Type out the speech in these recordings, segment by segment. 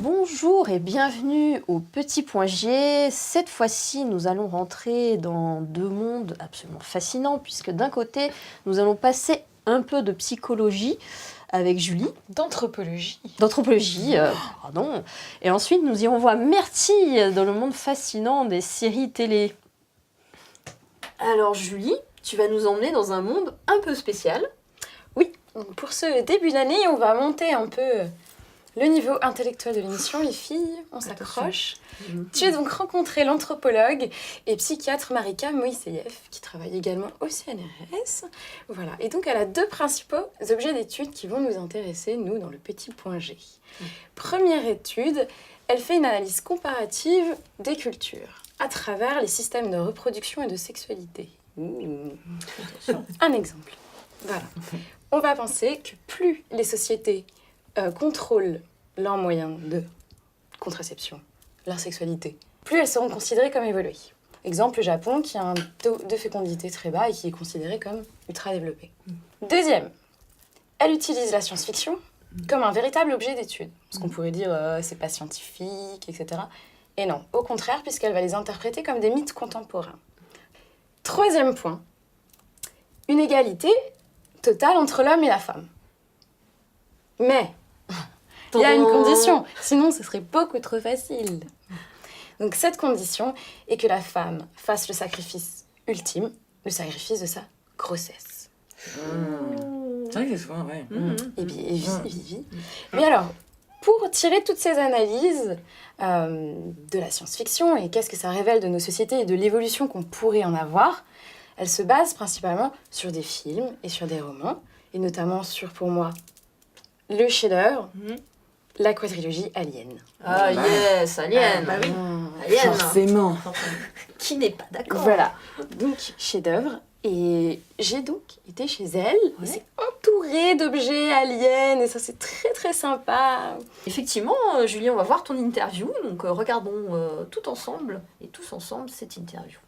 Bonjour et bienvenue au Petit Point G. Cette fois-ci, nous allons rentrer dans deux mondes absolument fascinants puisque d'un côté, nous allons passer un peu de psychologie avec Julie. D'anthropologie. Pardon. Et ensuite, nous irons voir Myrtille dans le monde fascinant des séries télé. Alors Julie, tu vas nous emmener dans un monde un peu spécial. Oui, donc pour ce début d'année, on va monter un peu le niveau intellectuel de l'émission. Les filles, on s'accroche. J'ai donc rencontré l'anthropologue et psychiatre Marika Moïseyev, qui travaille également au CNRS. Voilà. Et donc, elle a deux principaux objets d'étude qui vont nous intéresser, nous, dans le Petit Point G. Première étude, elle fait une analyse comparative des cultures à travers les systèmes de reproduction et de sexualité. Un exemple. Voilà. On va penser que plus les sociétés contrôlent leurs moyens de contraception, leur sexualité, plus elles seront considérées comme évoluées. Exemple, le Japon, qui a un taux de fécondité très bas et qui est considéré comme ultra développé. Deuxième, elle utilise la science-fiction comme un véritable objet d'étude. Parce qu'on pourrait dire c'est pas scientifique, etc. Et non, au contraire, puisqu'elle va les interpréter comme des mythes contemporains. Troisième point, une égalité totale entre l'homme et la femme. Mais il y a une condition, sinon ce serait beaucoup trop facile. Donc cette condition est que la femme fasse le sacrifice ultime, le sacrifice de sa grossesse. C'est vrai que c'est souvent, ouais. Et vie. Mais alors, pour tirer toutes ces analyses de la science-fiction et qu'est-ce que ça révèle de nos sociétés et de l'évolution qu'on pourrait en avoir, elle se base principalement sur des films et sur des romans, et notamment sur, pour moi, le chef-d'œuvre, la quadrilogie Alien. Ah yes, Alien. Bah oui. Alien. Forcément. Qui n'est pas d'accord. Voilà, donc chef-d'œuvre. Et j'ai donc été chez elle, et c'est entouré d'objets aliens, et ça c'est très très sympa. Effectivement, Julie, on va voir ton interview, donc regardons tout ensemble et tous ensemble cette interview.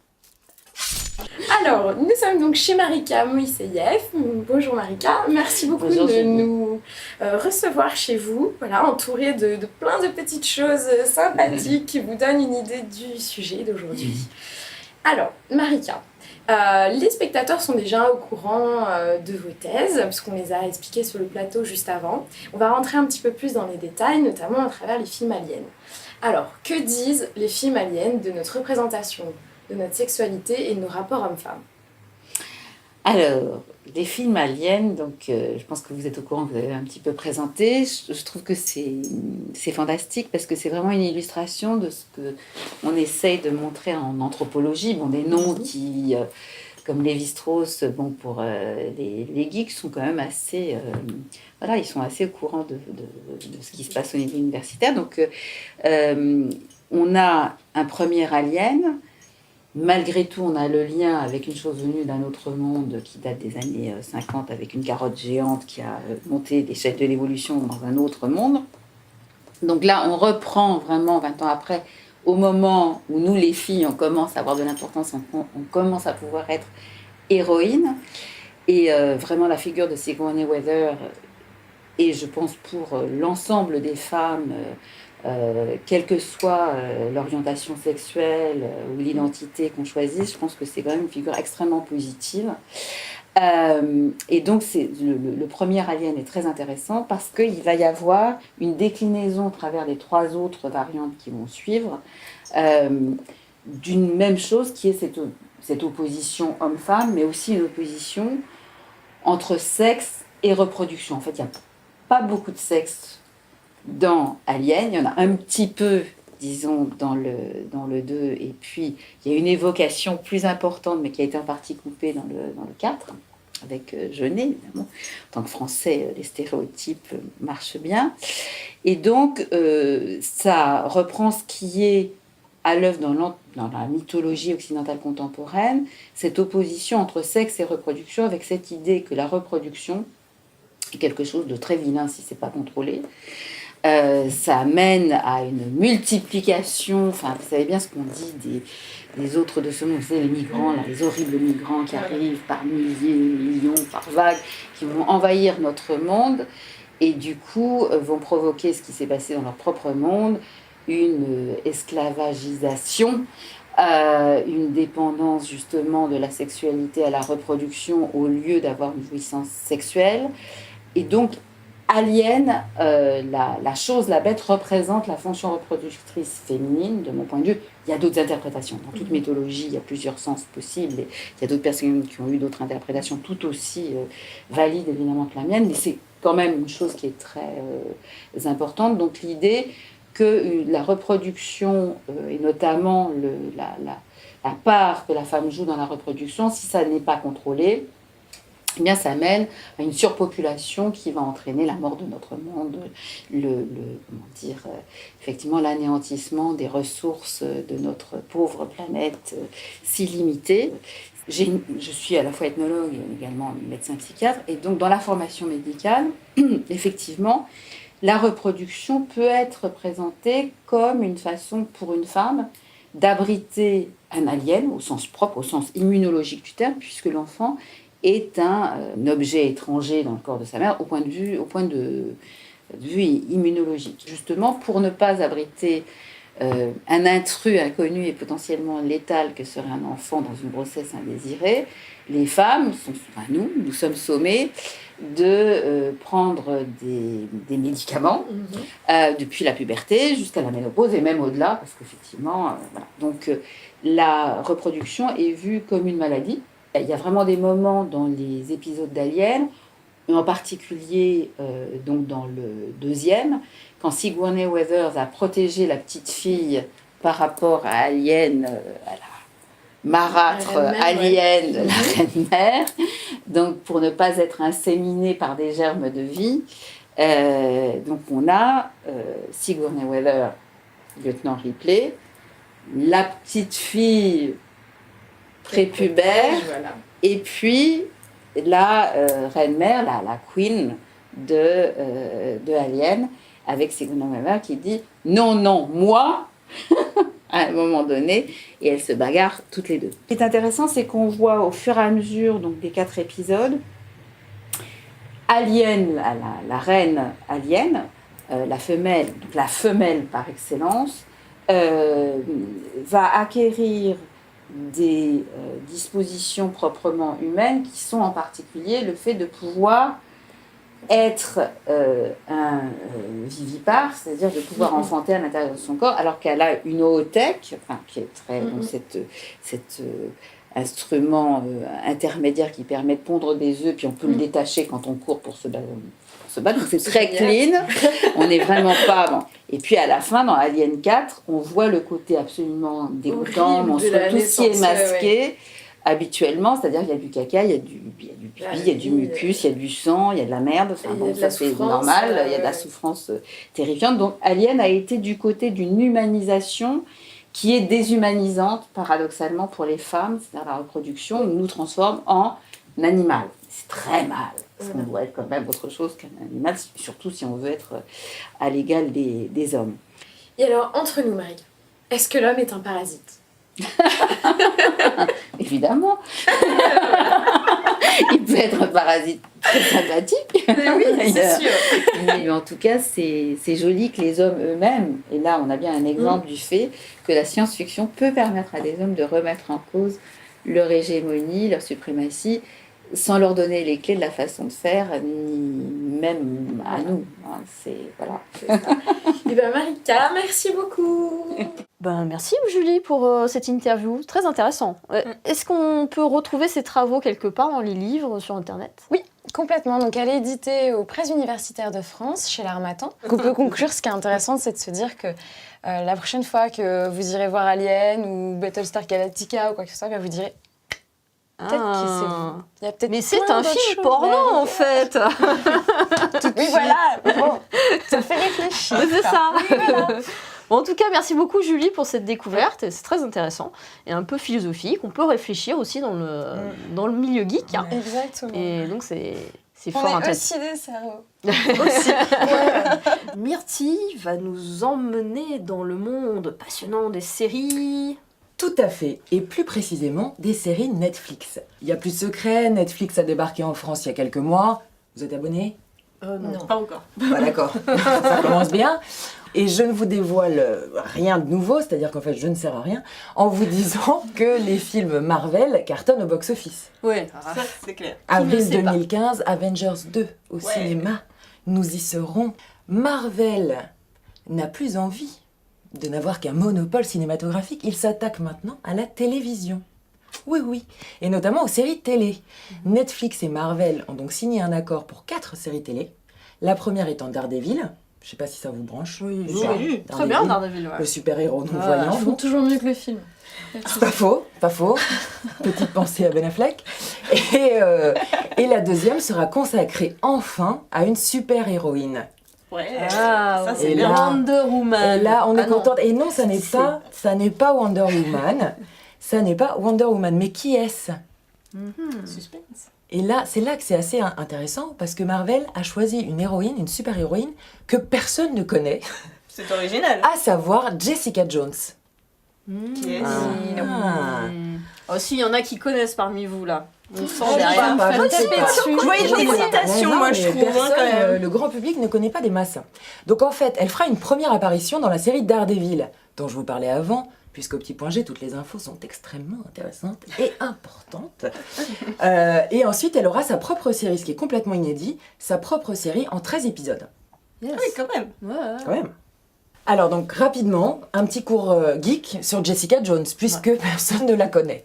Alors, nous sommes donc chez Marika Moïseyev. Bonjour Marika, merci beaucoup de nous recevoir chez vous, voilà, entourée de plein de petites choses sympathiques qui vous donnent une idée du sujet d'aujourd'hui. Alors, Marika, les spectateurs sont déjà au courant de vos thèses, puisqu'on les a expliquées sur le plateau juste avant. On va rentrer un petit peu plus dans les détails, notamment à travers les films aliens. Alors, que disent les films aliens de notre représentation, de notre sexualité et de nos rapports hommes-femmes? Alors, les films aliens, donc je pense que vous êtes au courant, vous avez un petit peu présenté. Je trouve que c'est fantastique parce que c'est vraiment une illustration de ce qu'on essaye de montrer en anthropologie. Bon, des noms qui, comme Lévi-Strauss, bon, pour les geeks, sont quand même assez... voilà, ils sont assez au courant de ce qui se passe au niveau universitaire. Donc, on a un premier alien. Malgré tout, on a le lien avec une chose venue d'un autre monde qui date des années 50 avec une carotte géante qui a monté l'échelle de l'évolution dans un autre monde. Donc là, on reprend vraiment 20 ans après, au moment où nous, les filles, on commence à avoir de l'importance, on commence à pouvoir être héroïnes. Et vraiment, la figure de Sigourney Weaver, et je pense pour l'ensemble des femmes... quelle que soit l'orientation sexuelle ou l'identité qu'on choisisse, je pense que c'est quand même une figure extrêmement positive. Et donc, le premier alien est très intéressant parce qu'il va y avoir une déclinaison à travers les trois autres variantes qui vont suivre d'une même chose qui est cette opposition homme-femme, mais aussi une opposition entre sexe et reproduction. En fait, il n'y a pas beaucoup de sexe dans Alien, il y en a un petit peu, disons, dans le 2, et puis il y a une évocation plus importante, mais qui a été en partie coupée dans le 4, avec Jeunet, évidemment. En tant que Français, les stéréotypes marchent bien. Et donc, ça reprend ce qui est à l'œuvre dans la mythologie occidentale contemporaine, cette opposition entre sexe et reproduction, avec cette idée que la reproduction est quelque chose de très vilain si ce n'est pas contrôlé, Ça mène à une multiplication, enfin, vous savez bien ce qu'on dit des autres de ce monde, vous savez, les migrants, là, les horribles migrants qui arrivent par milliers, millions, par vagues, qui vont envahir notre monde et du coup vont provoquer ce qui s'est passé dans leur propre monde, une esclavagisation, une dépendance justement de la sexualité à la reproduction au lieu d'avoir une jouissance sexuelle. Et donc, Alien, la chose, la bête, représente la fonction reproductrice féminine, de mon point de vue. Il y a d'autres interprétations. Dans toute mythologie, il y a plusieurs sens possibles. Et il y a d'autres personnes qui ont eu d'autres interprétations tout aussi valides, évidemment, que la mienne. Mais c'est quand même une chose qui est très importante. Donc l'idée que la reproduction, et notamment la part que la femme joue dans la reproduction, si ça n'est pas contrôlé, eh bien, ça mène à une surpopulation qui va entraîner la mort de notre monde, effectivement, l'anéantissement des ressources de notre pauvre planète si limitée. Je suis à la fois ethnologue et également médecin psychiatre, et donc dans la formation médicale, effectivement, la reproduction peut être présentée comme une façon pour une femme d'abriter un alien, au sens propre, au sens immunologique du terme, puisque l'enfant est un objet étranger dans le corps de sa mère au point de vue immunologique. Justement, pour ne pas abriter un intrus inconnu et potentiellement létal que serait un enfant dans une grossesse indésirée, les femmes, nous sommes sommées de prendre des médicaments depuis la puberté jusqu'à la ménopause et même au-delà, parce qu'effectivement, voilà. Donc la reproduction est vue comme une maladie. Il y a vraiment des moments dans les épisodes d'Alien, en particulier donc dans le deuxième, quand Sigourney Weavers a protégé la petite fille par rapport à Alien, à la marâtre alien de la reine-mère, donc pour ne pas être inséminée par des germes de vie. Donc on a Sigourney Weaver, lieutenant Ripley, la petite fille prépubère, voilà. Et puis la reine-mère, la queen de Alien, avec Sigourney Weaver qui dit « Non, non, moi !» à un moment donné, et elles se bagarrent toutes les deux. Ce qui est intéressant, c'est qu'on voit au fur et à mesure donc, des 4 épisodes, Alien, la reine Alien, la femelle par excellence, va acquérir des dispositions proprement humaines qui sont en particulier le fait de pouvoir être un vivipare, c'est-à-dire de pouvoir enfanter à l'intérieur de son corps, alors qu'elle a une oothèque, qui est très donc cet instrument intermédiaire qui permet de pondre des œufs, puis on peut le détacher quand on court pour se battre. Donc c'est très clean, on n'est vraiment pas... Bon. Et puis à la fin, dans Alien 4, on voit le côté absolument dégoûtant, monstrueux, tout ce qui est masqué habituellement, c'est-à-dire qu'il y a du caca, il y a du pipi, il y a du mucus, il y a du sang, il y a de la merde, enfin, bon, ça c'est normal, il y a de la souffrance terrifiante. Donc Alien a été du côté d'une humanisation qui est déshumanisante, paradoxalement, pour les femmes, c'est-à-dire la reproduction, nous transforme en animal. C'est très mal. Parce qu'on doit être quand même autre chose qu'un animal, surtout si on veut être à l'égal des hommes. Et alors, entre nous, Marie, est-ce que l'homme est un parasite ? Évidemment. Il peut être un parasite très sympathique. Mais oui, c'est sûr. Mais en tout cas, c'est joli que les hommes eux-mêmes, et là on a bien un exemple du fait que la science-fiction peut permettre à des hommes de remettre en cause leur hégémonie, leur suprématie, sans leur donner les clés de la façon de faire, ni même à nous. Voilà. Et bien Marika, merci beaucoup. Merci Julie pour cette interview, très intéressant. Est-ce qu'on peut retrouver ces travaux quelque part dans les livres, sur Internet ? Oui, complètement. Donc elle est éditée aux Presses universitaires de France, chez l'Harmattan. On peut conclure, ce qui est intéressant, c'est de se dire que la prochaine fois que vous irez voir Alien ou Battlestar Galactica ou quoi que ce soit, vous direz... Mais c'est un film porno en fait. Oui, voilà. Bon, ça fait réfléchir. C'est ça. Oui, voilà. Bon, en tout cas, merci beaucoup Julie pour cette découverte. C'est très intéressant et un peu philosophique. On peut réfléchir aussi dans le milieu geek. Exactement. Et donc c'est C'est On fort est intéressant. aussi des cerveaux. Myrtille va nous emmener dans le monde passionnant des séries. Tout à fait, et plus précisément des séries Netflix. Il y a plus de secret, Netflix a débarqué en France il y a quelques mois. Vous êtes abonné? Non, pas encore. Bah d'accord, ça commence bien. Et je ne vous dévoile rien de nouveau, c'est-à-dire qu'en fait je ne sers à rien, en vous disant que les films Marvel cartonnent au box-office. Ouais. Ça, c'est clair. Avril sait pas 2015, Avengers 2 au cinéma. Nous y serons. Marvel n'a plus envie de n'avoir qu'un monopole cinématographique. Il s'attaque maintenant à la télévision. Oui, oui. Et notamment aux séries télé. Netflix et Marvel ont donc signé un accord pour 4 séries télé. La première étant Daredevil. Je ne sais pas si ça vous branche. Oui, Déjà, oui. Très bien, Daredevil. Le super-héros Ah, non-voyant. Ils font toujours mieux que le film. Pas faux, pas faux. Petite pensée à Ben Affleck. Et la deuxième sera consacrée enfin à une super-héroïne. Ouais, Ah, ça ouais. c'est Et bien. là- Wonder Woman. Et là, on est Ah non. contente. Et non, ça n'est C'est- pas Wonder Woman. Ça n'est pas Wonder Woman. Mais qui est-ce? Suspense. Et là, c'est là que c'est assez intéressant parce que Marvel a choisi une héroïne, une super-héroïne que personne ne connaît, C'est original. à savoir Jessica Jones. Qui est Ah. Oh, si, il y en a qui connaissent parmi vous, là. On sent Oh, derrière. pas, Faites je ne sais taper pas. dessus. Je voyais des Ouais, hésitations, non, moi, mais je trouve, hein, personne, quand même. le grand public ne connaît pas des masses. Donc en fait, elle fera une première apparition dans la série Daredevil, dont je vous parlais avant, puisqu'au petit point G, toutes les infos sont extrêmement intéressantes et importantes. Et ensuite, elle aura sa propre série, ce qui est complètement inédit, sa propre série en 13 épisodes. Yes. Oui, quand même. Ouais, ouais. Quand même. Alors donc rapidement, un petit cours geek sur Jessica Jones, puisque personne ne la connaît.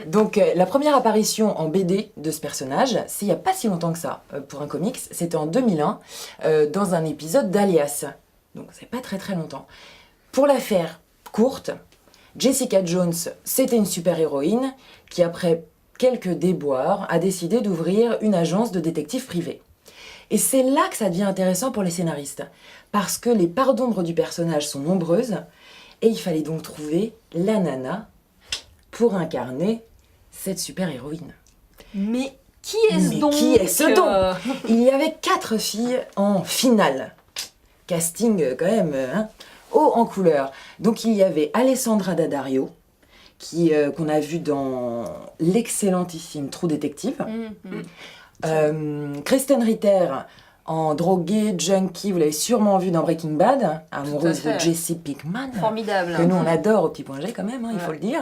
Donc la première apparition en BD de ce personnage, c'est il n'y a pas si longtemps que ça, pour un comics, c'était en 2001, dans un épisode d'Alias. Donc c'est pas très très longtemps. Pour la faire courte, Jessica Jones, c'était une super-héroïne qui après quelques déboires a décidé d'ouvrir une agence de détectives privés. Et c'est là que ça devient intéressant pour les scénaristes, parce que les parts d'ombre du personnage sont nombreuses, et il fallait donc trouver la nana pour incarner cette super-héroïne. Mais qui est-ce Mais donc qui est-ce donc Il y avait 4 filles en finale. Casting quand même haut en couleur. Donc il y avait Alessandra Daddario, qu'on a vu dans l'excellentissime True Detective. Kristen Ritter en droguée, junkie, vous l'avez sûrement vu dans Breaking Bad, amoureuse fait. de Jesse Pinkman, Formidable. que nous on adore au petit point G quand même, il faut le dire.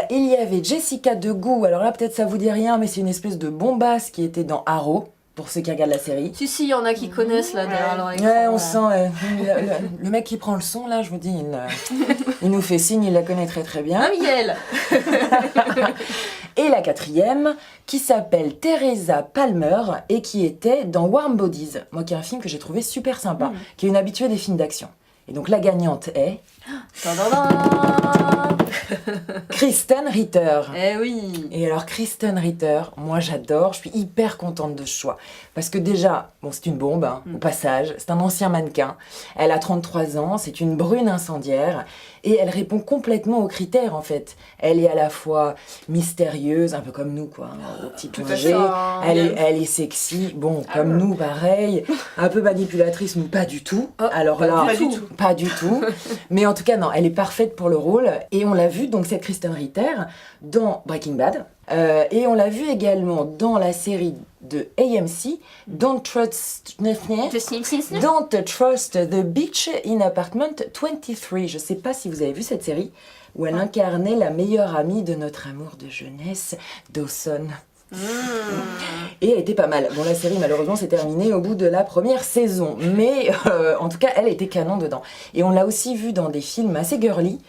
Il y avait Jessica Degout, alors là peut-être ça vous dit rien, mais c'est une espèce de bombasse qui était dans Arrow, pour ceux qui regardent la série. Si, il y en a qui connaissent là derrière leur écran. Ouais, on sent, le mec qui prend le son là, je vous dis, il nous fait signe, il la connaît très très bien. Ah, Miguel. Et la quatrième, qui s'appelle Teresa Palmer et qui était dans Warm Bodies, moi qui est un film que j'ai trouvé super sympa, qui est une habituée des films d'action. Et donc la gagnante est Tadadam. Kristen Ritter. Eh oui. Et alors Kristen Ritter, moi j'adore, je suis hyper contente de ce choix. Parce que déjà, bon c'est une bombe, au passage, c'est un ancien mannequin. Elle a 33 ans, c'est une brune incendiaire. Et elle répond complètement aux critères en fait. Elle est à la fois mystérieuse, un peu comme nous quoi, au petit point G. Elle est sexy, bon comme nous pareil. Un peu manipulatrice mais pas du tout. Alors là, pas du tout. Mais en tout cas non, elle est parfaite pour le rôle. Et on l'a vu donc cette Kristen Ritter dans Breaking Bad. Et on l'a vu également dans la série de AMC, Don't Trust the Beach in Apartment 23. Je sais pas si vous avez vu cette série, où elle incarnait la meilleure amie de notre amour de jeunesse, Dawson. Et elle était pas mal. Bon, la série malheureusement s'est terminée au bout de la première saison, mais en tout cas elle était canon dedans. Et on l'a aussi vue dans des films assez girly,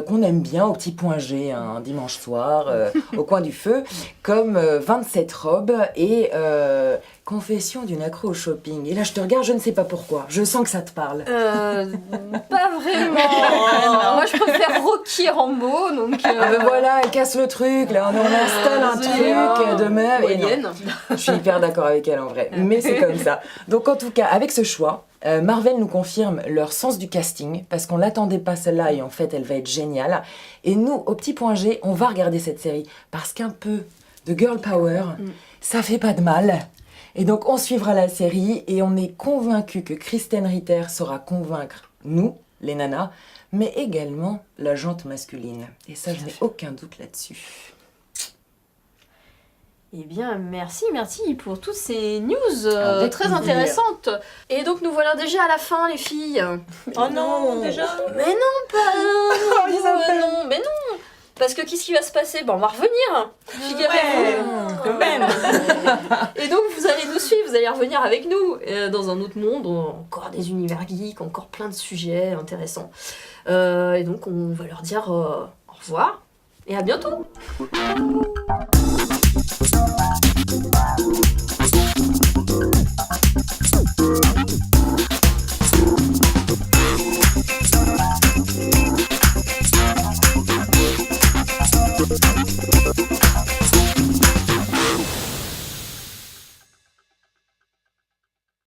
qu'on aime bien au petit point G un dimanche soir au coin du feu, comme 27 robes et Confession d'une accro au shopping. Et là je te regarde, je ne sais pas pourquoi, je sens que ça te parle. Pas vraiment. Moi, je préfère Rocky Rambo, donc. Ah ben voilà, elle casse le truc, là on installe un truc de meuf. Et non, Moyenne. je suis hyper d'accord avec elle en vrai, mais c'est comme ça. Donc en tout cas, avec ce choix, Marvel nous confirme leur sens du casting, parce qu'on l'attendait pas celle-là et en fait elle va être géniale. Et nous, au petit point G, on va regarder cette série, parce qu'un peu de girl power, ça fait pas de mal. Et donc on suivra la série et on est convaincu que Kristen Ritter saura convaincre nous, les nanas, mais également la jante masculine. Et ça, je n'ai aucun doute là-dessus. Eh bien, merci pour toutes ces news Avec très plaisir. intéressantes. Et donc, nous voilà déjà à la fin, les filles. Oh non, déjà. Mais non, pas non, mais non. Parce que qu'est-ce qui va se passer? On va revenir, figurez-vous. Quand même. Et donc, vous allez nous suivre, vous allez revenir avec nous dans un autre monde, encore des univers geeks, encore plein de sujets intéressants. Et donc, on va leur dire au revoir et à bientôt.